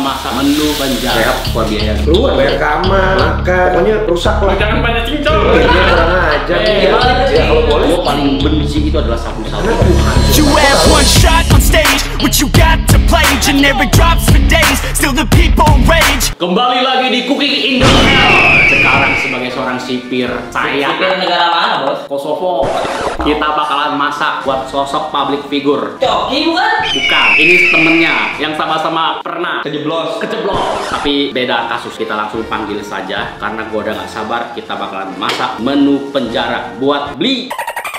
masak menu penjara. Sehat, keluar biaya. Keluar bayar kamar, makan, pokoknya rusak lah. Jangan banyak cincong. Dia kurang ajar. Ya kalau boleh, gue paling benci itu adalah sabu-sabu. You have one shot on stage, what you got to play? Generic drops for days, still the people rage. Kembali lagi di Cooking Indonesia. Sekarang sebagai seorang sipir, saya Sipir negara mana, Bos? Kosovo. Kita bakalan masak buat sosok public figure. Coki bukan? Bukan, ini temennya yang sama-sama pernah Kejeblos. keceblos. Tapi beda kasus, kita langsung panggil saja karena gua udah gak sabar. Kita bakalan masak menu penjara buat beli.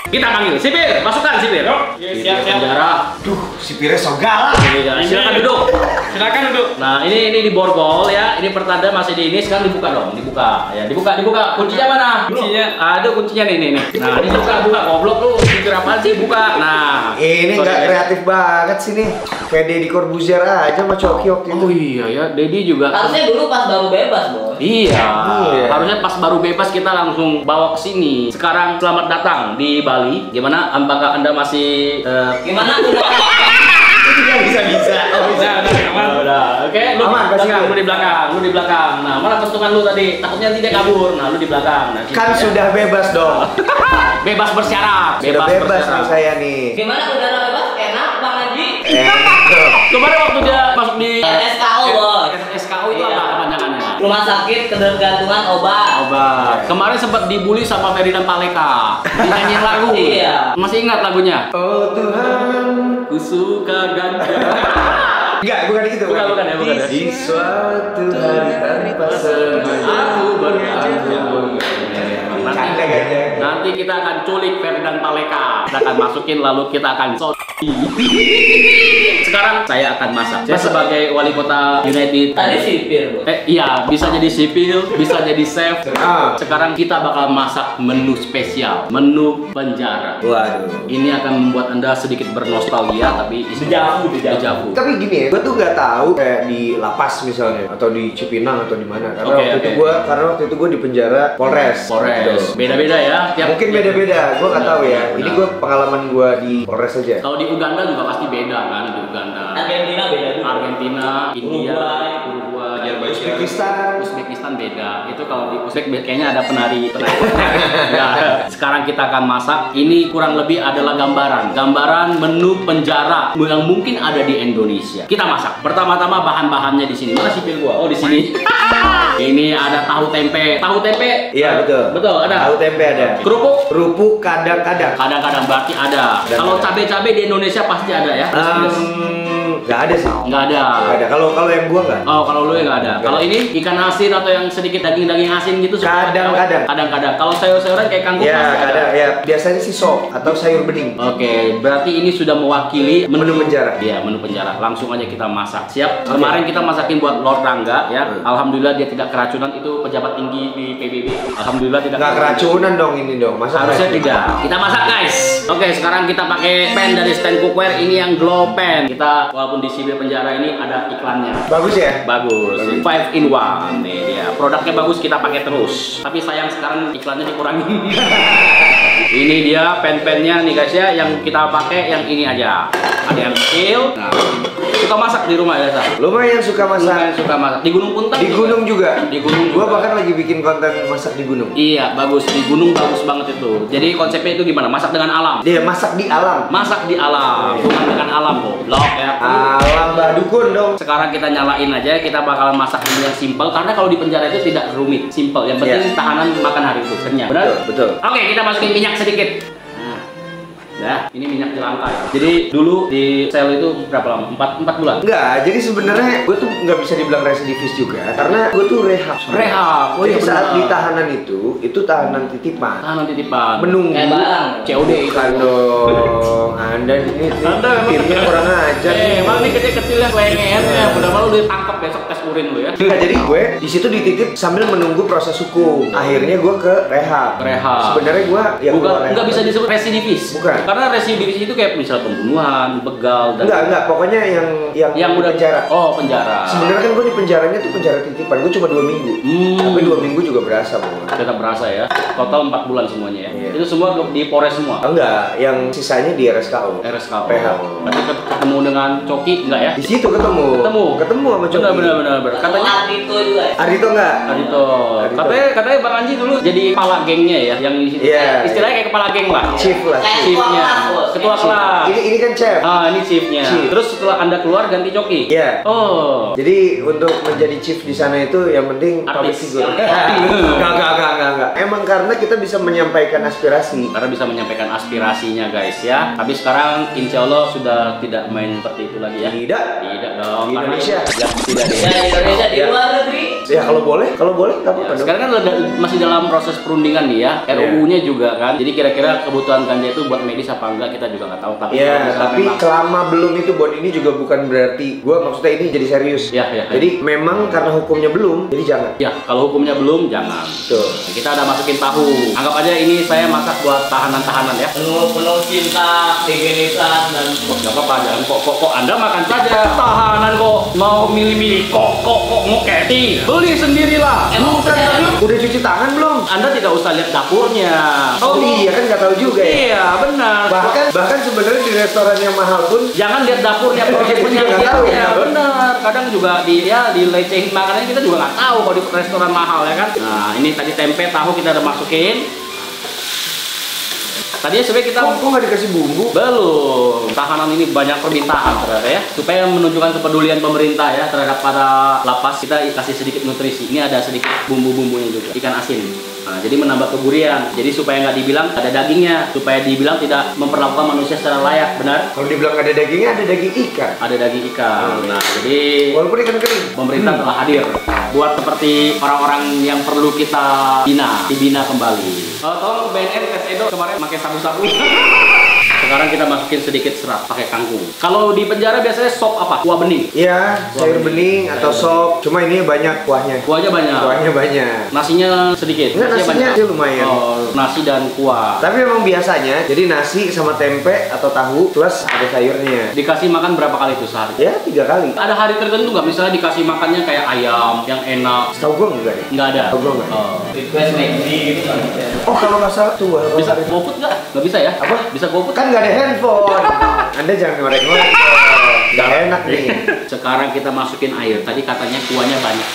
Kita panggil Sipir, masukkan Sipir. Siap. Penjara. Duh, sipirnya so galak. Silakan duduk. Silakan duduk. Nah, ini di borgol ya. Ini pertanda masih di ini. Sekarang dibuka dong, dibuka. Ya, dibuka. Kuncinya mana? Kuncinya ada kuncinya nih. Nah, ini buka. Goblok lu. Sipir apaan sih? Buka. Nah, Ini nggak kreatif banget sih nih. Kayak Deddy Corbuzier aja sama Coki waktu itu. Oh iya ya, Dedi juga. Harusnya dulu pas baru bebas, Bos. Iya. Iya. Harusnya pas baru bebas kita langsung bawa ke sini. Sekarang selamat datang di Bali. Gimana? Apakah Anda masih Gimana udah? bisa. Oh, bisa. Udah. Oke, lu Aman, di kasih belakang, lu di belakang. Nah, mana patungan lu tadi? Takutnya nanti dia kabur. Nah, lu di belakang. Nah, Kan sudah bebas dong. bebas bersyarat. Sudah bebas nih saya nih. Gimana udara bebas? Enak, Bang Haji? Kemarin waktu dia masuk di SKO, Bos. SKO itu Iya. apa kepanjangannya? Rumah sakit ketergantungan obat. Kemarin sempat dibully sama Ferdinand Paleka. Dinyanyiin lagu. Iya. Masih ingat lagunya? Oh Tuhan. Ku suka ganja. Enggak, bukan gitu. Bukan ya. Di suatu hari tanpa sengaja. Aku berganja. Canda ganja. Nanti kita akan culik Ferdinand Paleka. Kita akan masukin lalu kita akan Sekarang saya akan masak. Saya sebagai wali kota United. Tadi sipir, Bos. Iya, bisa jadi sipil, bisa jadi chef. Ah. Sekarang kita bakal masak menu spesial, menu penjara. Waduh. Ini akan membuat Anda sedikit bernostalgia, tapi dejavu. Tapi gini ya, gue tuh nggak tahu kayak di lapas misalnya atau di Cipinang atau di mana. Karena Oke. waktu itu gue di penjara Polres. Gitu. Beda-beda ya. Mungkin beda-beda, gue nggak tahu ya. Benar. Ini gue pengalaman gue di Polres aja. Kalau di Uganda juga pasti beda kan, di Uganda. Argentina beda juga. Argentina, India, Uruguay, Uzbekistan beda. Itu kalau di Uzbek kayaknya ada penari. Ya, sekarang kita akan masak. Ini kurang lebih adalah gambaran menu penjara yang mungkin ada di Indonesia. Kita masak. Pertama-tama bahan-bahannya di sini. Mana sipil gua? Oh, di sini. Ini ada tahu tempe. Tahu tempe? Iya betul. Betul, ada. Tahu tempe ada. Kerupuk Kadang-kadang. kadang-kadang berarti ada. Dan Kalau ada. cabai-cabai di Indonesia pasti ada ya. Nggak ada sih. Nggak ada. Nggak ada. Kalau yang gua nggak. Oh, kalau lu ya nggak ada. Nggak Kalau ada. ini ikan asin atau yang sedikit daging asin gitu suka Kadang-kadang. Kadang-kadang. Kalau sayur-sayuran kayak kangkung Ya pasti ada. ada. Ya biasanya sih sop atau sayur bening. Oke, berarti ini sudah mewakili Menu penjara. Iya, menu penjara. Langsung aja kita masak. Siap? Kemarin kita masakin buat Lord Rangga ya. Alhamdulillah dia tidak keracunan, itu pejabat tinggi di PBB. Alhamdulillah tidak Nggak keracunan dong ini dong. Masa Harusnya keracunan? tidak. Kita masak guys. Oke, sekarang kita pakai pan dari Stand Cookware. Ini yang glow pan. Kita walaupun di sipil penjara ini ada iklannya. Bagus ya? Bagus. 5 in 1 nih dia. Produknya bagus, kita pakai terus. Tapi sayang sekarang iklannya dikurangi. Ini dia pen-pennya nih guys ya, yang kita pakai yang ini aja. Ada yang kecil. Nah, suka masak di rumah ya, Sa? Lumayan suka Lumayan masak. suka masak. Di Gunung Puntang. Di gunung juga. Di gunung Gua juga. bahkan lagi bikin konten masak di gunung. Iya, bagus. Di gunung bagus banget itu. Jadi konsepnya itu gimana? Masak dengan alam. Dia masak di alam. Masak di alam, bukan dengan alam kok. Blok ya. Alam Mbah Dukun dong. Sekarang kita nyalain aja, kita bakalan masak ini yang simple karena kalau di penjara itu tidak rumit, simple. Yang penting Iya. tahanan makan hari itu kenyang. Benar? Betul. Oke, kita masukin minyak sedikit. Nah, ini minyak jelangka ya. Jadi dulu di sel itu berapa lama? 4 bulan. Enggak, jadi sebenarnya gue tuh nggak bisa dibilang residivis juga karena gue tuh rehab. Rehab. Oh Jadi iya saat benar. di tahanan itu tahanan titipan. Tahanan titipan. Menunggu. Kayak barang. COD itu. Bukan dong. Anda ini Anda memang timnya kurang ajar. emang nih kecil-kecil yang lengen ya. Mudah-mudahan lu ditangkap besok tes urin lu ya. Nah, jadi gue di situ dititip sambil menunggu proses hukum. Akhirnya gue ke rehab. Rehab. Sebenarnya gue ya Bukan, keluar nggak rehab. bisa disebut residivis. Bukan. Karena residivis itu kayak misal pembunuhan, begal dan Enggak, pokoknya yang udah penjara. Oh, penjara. Sebenarnya kan gue di penjaranya tuh penjara titipan, gue cuma 2 minggu. Tapi 2 minggu juga berasa, Bang. Tetap berasa ya. Total 4 bulan semuanya ya. Iya. Itu semua di Polres semua. Enggak, yang sisanya di RSKO. RSKO. PH. Berarti ketemu dengan Coki enggak ya? Di situ ketemu. Ketemu sama Coki. benar. Katanya Ardito juga ya? Ardito enggak? Ardito. Katanya Bang Anji dulu jadi kepala gengnya ya, yang istilahnya kayak kepala geng lah. Chief lah. Chiefnya. Ketua kelas. Ini kan chef. Ini chiefnya. Terus setelah Anda keluar ganti joki. Iya. Oh. Jadi untuk menjadi chief di sana itu yang penting public Artis. figure. Enggak. Emang karena kita bisa menyampaikan aspirasi. Karena bisa menyampaikan aspirasinya guys ya. Tapi sekarang insya Allah sudah tidak main seperti itu lagi ya. Tidak dong. Di Indonesia. Ya, tidak Ya, Indonesia di luar negeri. Ya kalau boleh nggak apa-apa dong. Sekarang kan masih dalam proses perundingan nih ya, RUU-nya juga kan. Jadi kira-kira kebutuhan ganja itu buat medis apa enggak kita juga nggak tahu. Tapi selama belum itu Bon, ini juga bukan berarti gua maksudnya ini jadi serius. Ya. Jadi memang karena hukumnya belum, jadi jangan. Ya, kalau hukumnya belum jangan. Tuh. Kita ada masukin tahu. Anggap aja ini saya masak buat tahanan-tahanan ya. Penuh cinta, higienisan dan Nggak apa-apa, jangan kok Anda makan saja. Tahanan kok mau milih-milih kok ngoketi. Beli sendirilah. Udah cuci tangan belum? Anda tidak usah lihat dapurnya. Oh iya kan nggak tahu juga ya. Iya, benar. Bahkan sebenarnya di restoran yang mahal pun Jangan lihat dapurnya, prosesnya Nggak tahu ya. benar. Kadang juga dilecehin makanannya, kita juga nggak tahu kalau di restoran mahal ya kan. Nah, ini tadi tempe, tahu kita udah masukin. Tadinya sebenarnya kita kok nggak dikasih bumbu? belum. Tahanan ini banyak permintaan ternyata ya. Supaya menunjukkan kepedulian pemerintah ya terhadap para lapas, kita kasih sedikit nutrisi. Ini ada sedikit bumbu-bumbunya juga, ikan asin. Nah, jadi menambah kegurian. Jadi supaya nggak dibilang ada dagingnya, supaya dibilang tidak memperlakukan manusia secara layak, benar? Kalau dibilang ada dagingnya, ada daging ikan. Ada daging ikan. Nah, jadi Walaupun ikan kering. pemerintah telah hadir buat seperti orang-orang yang perlu kita dibina kembali. Tolong BNN tes Edo kemarin pakai sabu-sabu. Sekarang kita masukin sedikit serat pakai kangkung. Kalau di penjara biasanya sop apa? Kuah bening. Iya, sayur bening atau sop. Cuma ini banyak kuahnya. Kuahnya banyak. Kuahnya banyak. Nasinya sedikit. Enggak, nasinya sih lumayan. Oh, nasi dan kuah. Tapi memang biasanya jadi nasi sama tempe atau tahu plus ada sayurnya. Dikasih makan berapa kali tuh sehari? Ya 3 kali. Ada hari tertentu nggak? Misalnya dikasih makannya kayak ayam yang enak. Setahu gua enggak deh. Nggak ada. Setahu gua enggak. Oh. request McD gitu kan. Oh kalau nggak salah tuh Bisa GoFood nggak? Nggak bisa ya? Apa? Bisa GoFood? Kan nggak ada handphone. Anda jangan ngorek-ngorek. Nggak enak nih. Sekarang kita masukin air. Tadi katanya kuahnya banyak.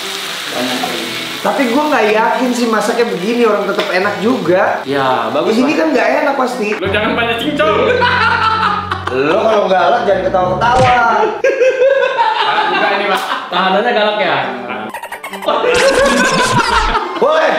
Tapi gue nggak yakin sih masaknya begini orang tetap enak juga. Ya bagus. Ini lah. kan nggak enak pasti. Lo jangan banyak cincong. Lo kalau galak jangan ketawa-ketawa. Enggak ini Pak. Tahanannya galak ya. Boleh.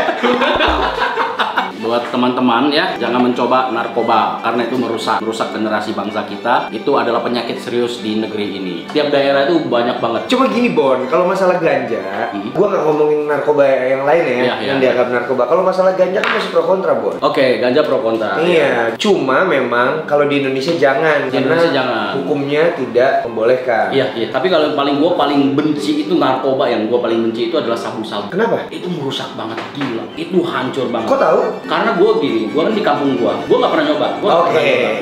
Buat teman-teman ya, jangan mencoba narkoba karena itu merusak generasi bangsa kita. Itu adalah penyakit serius di negeri ini. Tiap daerah itu banyak banget. Cuma gini Bon, kalau masalah ganja, gua nggak ngomongin narkoba yang lain ya, yang dianggap narkoba. Kalau masalah ganja kan masih pro kontra Bon. Oke, ganja pro kontra. Iya, cuma memang kalau di Indonesia jangan, Di Indonesia jangan. hukumnya tidak membolehkan. Iya. Tapi kalau gua paling benci itu narkoba, yang gua paling benci itu adalah sabu-sabu. Kenapa? Itu merusak banget, gila. Itu hancur banget. Kok tahu? Karena gue kan di kampung gue nggak pernah nyoba.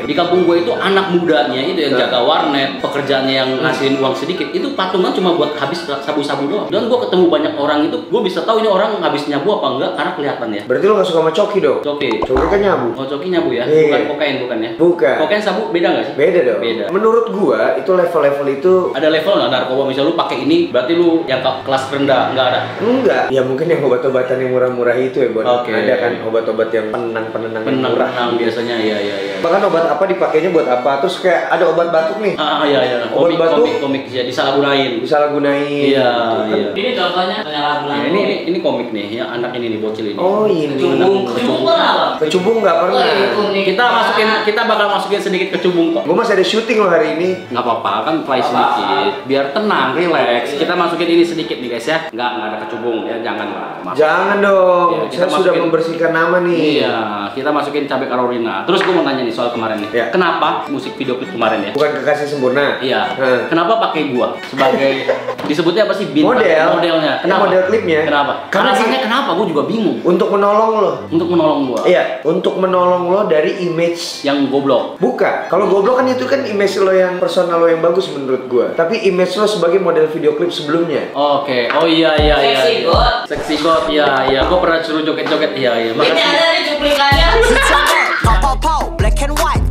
Di kampung gue itu anak mudanya itu yang jaga warnet, pekerjaannya yang ngasihin uang sedikit, itu patungan cuma buat habis sabu-sabu doang. Dan gue ketemu banyak orang itu, gue bisa tahu ini orang habis nyabu apa enggak karena kelihatan ya. Berarti lo nggak suka sama coki dong? Coki. Coki kan nyabu. Oh coki nyabu ya? Iya. Bukan kokain bukan ya? Bukan. Kokain sabu beda nggak sih? Beda dong. Beda. Menurut gua itu level-level itu Ada level nggak narkoba? Misal lu pakai ini, berarti lu yang kelas rendah nggak ada? enggak. Ya mungkin yang obat-obatan yang murah-murah itu ya Bon. Oke. Ada kan obat-obat yang penenang-penenang yang murah. Penang biasanya, iya. Bahkan obat apa dipakainya buat apa? Terus kayak ada obat batuk nih. Iya. Obat batuk Komik ya, disalahgunain. disalahgunain. Iya. Ini contohnya penyalahgunaan. Ya, ini komik nih, ya anak ini nih bocil ini. Oh ini. Kecubung pernah Bang? Kecubung nggak pernah. Kita bakal masukin sedikit kecubung kok. Gua masih ada syuting loh hari ini. Nggak apa-apa kan, try sedikit biar tenang, relax. Kita masukin ini sedikit nih guys ya. Nggak ada kecubung ya, jangan lah. Jangan dong. Ya, kita Saya sudah masukin- membersihkan nama nih. Iya, kita masukin cabai Carolina. Terus gue mau nanya nih soal kemarin nih. Ya. Kenapa musik video klip kemarin ya? Bukan kekasih sempurna. Iya. Hah. Kenapa pakai gua sebagai disebutnya apa sih modelnya? Ya, Kenapa? model klipnya. Kenapa? Karena Alasannya kenapa? Gua juga bingung. Untuk menolong lo. Untuk menolong gua. Iya, untuk menolong lo dari image. Yang goblok. Bukan. Kalau goblok kan itu kan image lo yang personal lo yang bagus menurut gua. Tapi image lo sebagai model video klip sebelumnya. Oke. Oh iya. Sexy God. Sexy God. Iya. Gua pernah suruh joget-joget. Iya. Ini ada nih cuplikannya. Pow, pow, pow, black and white.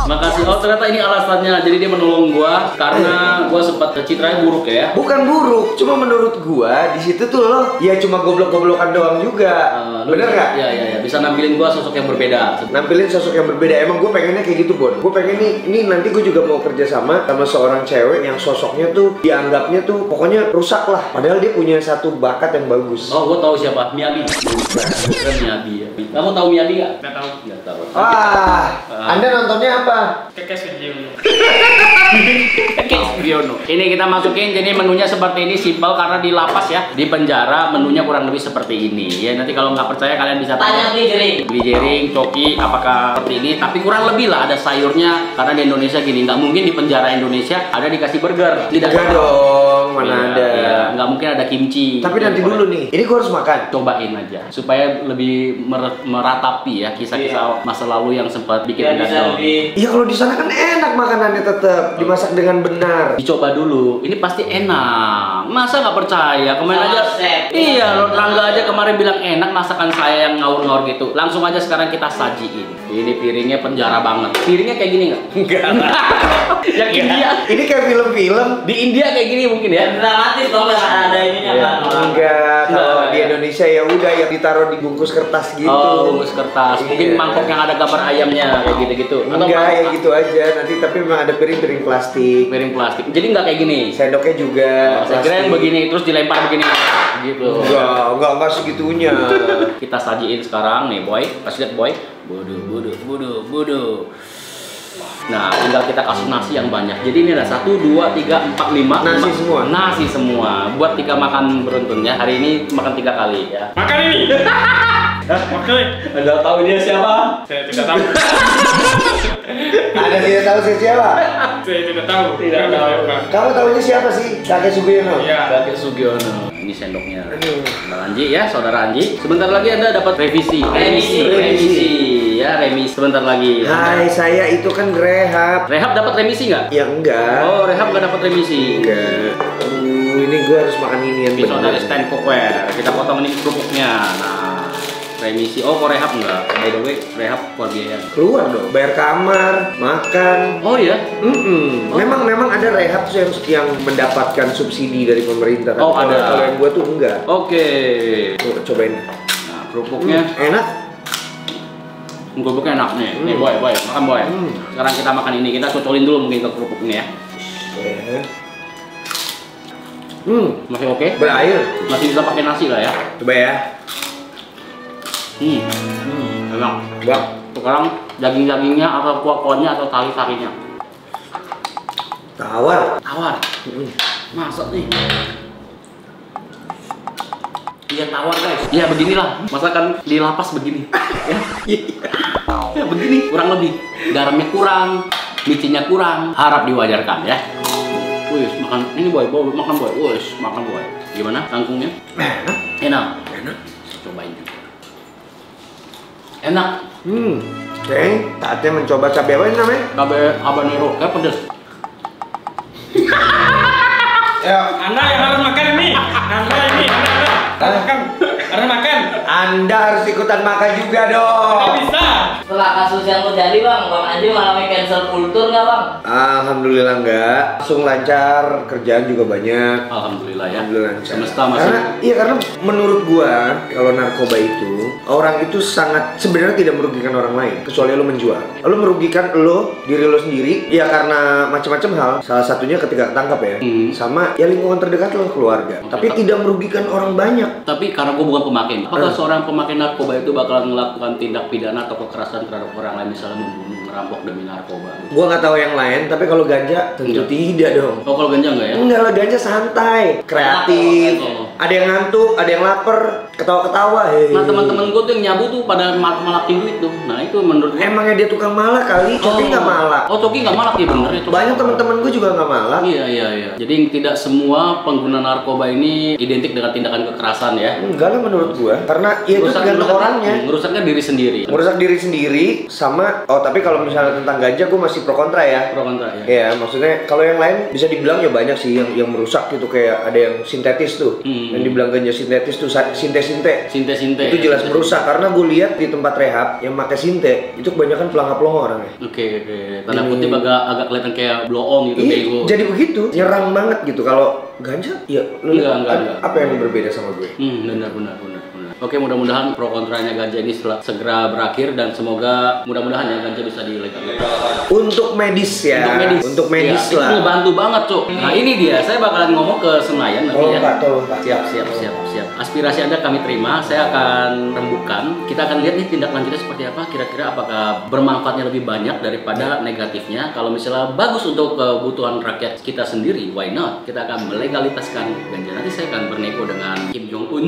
Makasih. Oh ternyata ini alasannya. Jadi dia menolong gua karena gua sempat citranya buruk ya. Bukan buruk, cuma menurut gua di situ tuh lo ya cuma goblok-goblokan doang juga. Bener nggak? Iya. Bisa nampilin gua sosok yang berbeda. Nampilin sosok yang berbeda. Emang gua pengennya kayak gitu, Bon. Gua pengen ini nanti gua juga mau kerja sama seorang cewek yang sosoknya tuh dianggapnya tuh pokoknya rusak lah. Padahal dia punya satu bakat yang bagus. Oh, gua tahu siapa. Miyabi. Bukan Miyabi ya. Kamu tahu Miyabi nggak? Nggak tahu. Anda nontonnya apa? Kekes video. Ini kita masukin, jadi menunya seperti ini, simple karena di lapas ya, di penjara menunya kurang lebih seperti ini ya. Nanti kalau nggak percaya kalian bisa Tanya beli jering, coki, apakah seperti ini? Tapi kurang lebih lah ada sayurnya karena di Indonesia gini, nggak mungkin di penjara Indonesia ada dikasih burger. Tidak dong, mana ada. Ya, nggak mungkin ada kimchi. Tapi nanti dulu nih, ini gua harus makan. Cobain aja supaya lebih meratapi ya kisah-kisah masa lalu yang sempat bikin Anda down. Iya kalau di sana kan enak makanannya tetap dimasak dengan benar. Dicoba dulu, ini pasti enak. Masa nggak percaya? Kemarin aja, iya, Rangga aja kemarin bilang enak masakan saya yang ngawur-ngawur gitu. Langsung aja sekarang kita sajiin. Ini piringnya penjara banget. Piringnya kayak gini nggak? Enggak. Yang India. Ini kayak film-film. Di India kayak gini mungkin ya? dramatis dong, ada ininya kan. Enggak. Kalau di Indonesia ya udah yang ditaruh di bungkus kertas gitu. Oh, bungkus kertas. Mungkin mangkok yang ada gambar ayamnya kayak gitu-gitu. Enggak, ya gitu aja. Nanti tapi memang ada piring-piring plastik. Piring plastik. Jadi nggak kayak gini. Sendoknya juga. Saya kira yang begini terus dilempar begini gitu. Enggak segitunya. Kita sajiin sekarang nih, boy. Kasih lihat, boy. Bodoh. Nah, tinggal kita kasih nasi yang banyak. Jadi ini ada 1, 2, 3, 4, 5. Nasi semua. Nasi semua. Buat 3 makan beruntun ya. Hari ini makan 3 kali ya. Makan ini. Oke. Anda tahu dia siapa? Saya tidak tahu. Anda tidak tahu saya siapa? Saya tidak tahu. Tidak tahu. Kamu tahunya siapa sih? Kakek Sugiono. Iya. Kakek Sugiono. Ini sendoknya. Saudara Anji ya, saudara Anji. Sebentar lagi Anda dapat revisi. Ya, remisi sebentar lagi. Hai, saya itu kan Rehab. Rehab dapat remisi nggak? Ya enggak. Oh, Rehab nggak dapat remisi. Enggak. Ini gue harus makan ini yang Pisau benar. dari stand cookware. Kita potong ini kerupuknya. Nah, remisi. Oh, kok Rehab enggak? By the way, Rehab keluar biaya. Keluar dong, bayar kamar, makan. Oh ya? Oh. Memang ada rehab tuh yang mendapatkan subsidi dari pemerintah. Oh, Tapi ada. Kalau yang gua tuh enggak. Oke. Tuh, cobain. Nah, kerupuknya. Enak. Kerupuknya enak nih. Nih, boy, makan boy. Sekarang kita makan ini. Kita cocolin dulu mungkin ke kerupuknya ya. Masih oke? Berair. Masih bisa pakai nasi lah ya. Coba ya. Enak. Bang. Sekarang daging-dagingnya atau kuah-kuahnya atau tali-talinya. Tawar. Masak nih. Iya tawar guys. Iya beginilah masakan di lapas begini. Ya begini kurang lebih. Garamnya kurang, micinnya kurang. Harap diwajarkan ya. Wih makan ini boy makan boy. Wih makan boy. Gimana kangkungnya? Enak. Cobain juga. Enak. Oke, saatnya mencoba cabai apa ini namanya? Cabai habanero, kayak pedes. Ya. Anda yang harus makan ini. Anda makan. Harus makan. Anda harus ikutan makan juga dong. Tidak bisa. Setelah kasus yang terjadi bang Anji mengalami cancel kultur nggak bang? Alhamdulillah enggak. Langsung lancar, kerjaan juga banyak. Alhamdulillah ya. Alhamdulillah lancar. Semesta masih. Karena menurut gua kalau narkoba itu orang itu sangat sebenarnya tidak merugikan orang lain kecuali lo menjual. Lo merugikan diri lo sendiri ya karena macam-macam hal. Salah satunya ketika ketangkap ya. Sama ya lingkungan terdekat lo, keluarga. Tapi tidak merugikan orang banyak. Tapi karena gue bukan pemakai, apakah seorang pemakai narkoba itu bakalan melakukan tindak pidana atau kekerasan terhadap orang lain, misalnya membunuh, merampok demi narkoba? Gua nggak tahu yang lain, tapi kalau ganja tentu tidak dong. Oh kalau ganja enggak ya? Enggak lah, ganja santai, kreatif. Oh. Ada yang ngantuk, ada yang lapar, ketawa-ketawa. Nah teman-teman gue tuh yang nyabu tuh pada malakin duit tuh. Nah itu menurut gue. Emangnya dia tukang malak kali, Coki nggak malak. Oh Coki nggak malak ya bener itu. Banyak teman-teman gue juga nggak malak. Iya. Jadi tidak semua pengguna narkoba ini identik dengan tindakan kekerasan ya. Enggak lah menurut gua, karena ya itu tergantung orangnya. Ngerusaknya diri sendiri. Merusak diri sendiri sama tapi kalau misalnya tentang ganja gua masih pro kontra ya. Pro kontra ya. Iya, maksudnya kalau yang lain bisa dibilang ya banyak sih yang merusak gitu, kayak ada yang sintetis tuh. Yang dibilang ganja sintetis tuh sinte-sinte. Sinte-sinte. Itu jelas merusak karena gue lihat di tempat rehab yang pakai sinte itu kebanyakan pelangap-pelongo orangnya. Oke. Tanda kutip agak kelihatan kayak blow on gitu, bego. Jadi begitu, nyerang banget gitu. Kalau ganja, ya lu enggak. apa yang berbeda sama gue? Benar. Oke, mudah-mudahan pro kontranya ganja ini segera berakhir dan semoga mudah-mudahan ya ganja bisa dilegalisasi. Untuk medis ya. Untuk medis ya, lah. Itu bantu banget, Cuk. Nah, ini dia. Saya bakalan ngomong ke Senayan nanti ya. Tolong, Pak. Siap. Aspirasi Anda kami terima. Saya akan rembukan. Kita akan lihat nih tindak lanjutnya seperti apa. Kira-kira apakah bermanfaatnya lebih banyak daripada negatifnya. Kalau misalnya bagus untuk kebutuhan rakyat kita sendiri, why not? Kita akan melegalitaskan ganja. Nanti saya akan bernego dengan Kim Jong Un.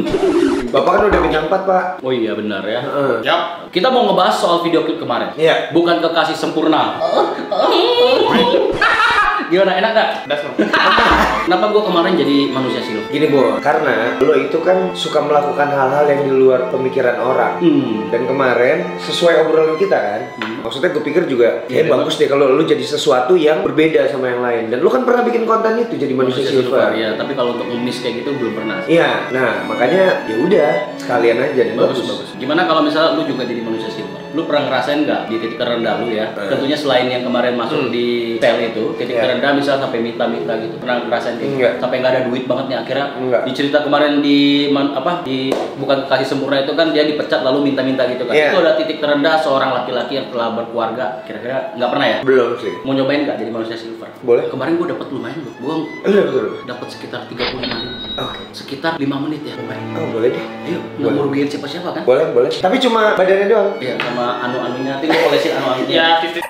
Bapak kan udah bintang 4, Pak. Oh iya benar ya. Yap. Kita mau ngebahas soal video klip kemarin. Iya. Bukan kekasih sempurna. Gimana, enak gak? Kenapa gue kemarin jadi manusia silver? Gini, Bo, karena lo itu kan suka melakukan hal-hal yang di luar pemikiran orang. Dan kemarin sesuai obrolan kita kan. Maksudnya gue pikir juga bagus deh kalau lo jadi sesuatu yang berbeda sama yang lain. Dan lo kan pernah bikin konten itu jadi manusia silver. Iya, tapi kalau untuk ngemis kayak gitu belum pernah. Iya. Nah, makanya ya udah sekalian aja dan bagus. Gimana kalau misalnya lu juga jadi manusia silver? Lu pernah ngerasain nggak di titik terendah lu ya? Tentunya selain yang kemarin masuk di sel itu, titik terendah misalnya sampai minta-minta gitu. Pernah ngerasain gitu? Enggak. Sampai nggak ada duit banget nih akhirnya. Enggak. Di cerita kemarin di bukan kasih sempurna itu kan dia dipecat lalu minta-minta gitu kan. Itu ada titik terendah seorang laki-laki yang telah berkeluarga. Kira-kira nggak pernah ya? Belum sih. Mau nyobain nggak jadi manusia silver? Boleh. Kemarin gua dapat lumayan loh. Gua Betul. dapat sekitar 35.000. Oke. Sekitar 5 menit ya. Oh, boleh deh. Ayo, nggak mau rugiin siapa-siapa kan? Boleh. Tapi cuma badannya doang. Iya, sama anu-anunya. Nanti gue koleksi anu-anunya. Ya, titik.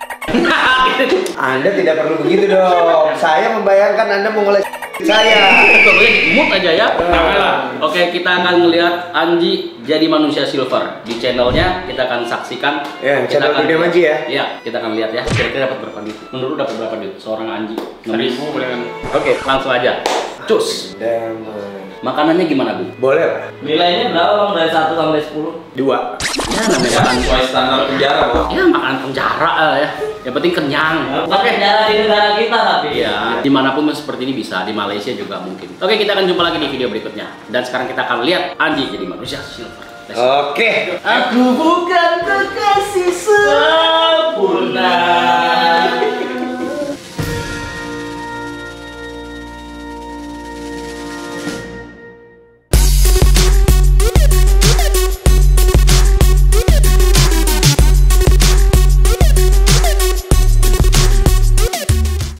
Anda tidak perlu begitu dong. Saya membayangkan Anda mengoleksi saya. Pokoknya mood aja ya. Janganlah. Oke, kita akan ngelihat Anji jadi manusia silver di channelnya. Kita akan saksikan. Ya, Kita channel akan Dunia lihat. Maji ya. Iya, kita akan lihat ya. Kira-kira dapat berapa duit? Menurut lu dapat berapa duit seorang Anji? 1.000 boleh kan? Oke, langsung aja. Cus. Damai. Makanannya gimana, Bu? Boleh lah. Nilainya berapa bang dari 1 sampai 10? 2. Ya, namanya makan. Sesuai standar penjara, Bang. Ya, makanan penjara ya. Yang penting kenyang. Bukan penjara di negara kita tapi. Iya, dimanapun seperti ini bisa, di Malaysia juga mungkin. Oke, kita akan jumpa lagi di video berikutnya. Dan sekarang kita akan lihat Anji jadi manusia silver. Let's go. Oke. Aku bukan kekasih